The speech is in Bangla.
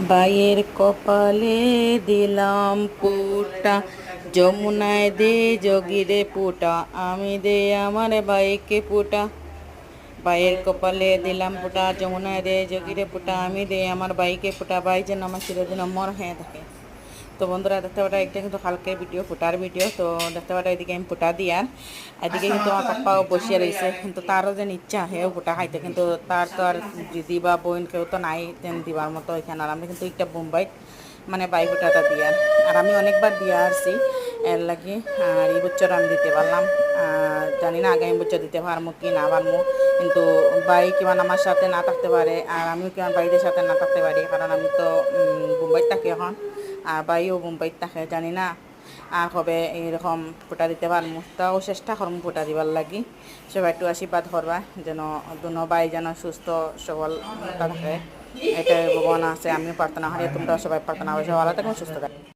বাইয়ের কপালে দিলাম ফুটা, যমুনায় দে যোগীরে ফুটা, আমি দে আমার বাইকে ফুটা। বাইয়ের কপালে দিলাম ফুটা, যমুনায় দে যোগীরে ফুটা, আমি দে আমার বাইকে ফুটা। বাই যেন আমার চিরদিন অমর হয়ে থাকে। তো বন্ধুরা দেখতে পাটা এটা কিন্তু কালকে ভিডিও ফুটার ভিডিও। তো দেখতে পাটা এদিকে আমি ফুটা দিয়ার, এদিকে কিন্তু আমার পাপ্পাও বসিয়ে রয়েছে, কিন্তু তারও যেন ইচ্ছা হেও ফুটা খাইতে, কিন্তু তার তো আর দিদি বা বোন কেউ তো নাই তেন দিবার মতো এখানে। আর আমি কিন্তু একটা বোম্বাই মানে বাই ফুটাটা দিয়ার, আর আমি অনেকবার দিয়া আসছি এর লাগি। আর এই বছর আমি দিতে পারলাম, জানি না আগামী বছর দিতে পারবো কি না পারবো, কিন্তু বাই কিমান আমার সাথে না থাকতে পারে, আর আমিও কিমান বাইদের সাথে না থাকতে পারি, কারণ আমি তো মুম্বাইত থাকি এখন, আর বাইও মুম্বাইত থাকে। জানি না আর কবে এইরকম ফুটা দিতে পারবো, তাও চেষ্টা করবো ফুটা দিবার লাগি। সবাই একটু আশীর্বাদ করবা যেন দুনো বাই যেন সুস্থ সবল থাকে, এটাই ভগবান আছে। আমিও প্রার্থনা করি, তোমরা সবাই প্রার্থনা করছো ভালো থাকুন, সুস্থ থাকুন।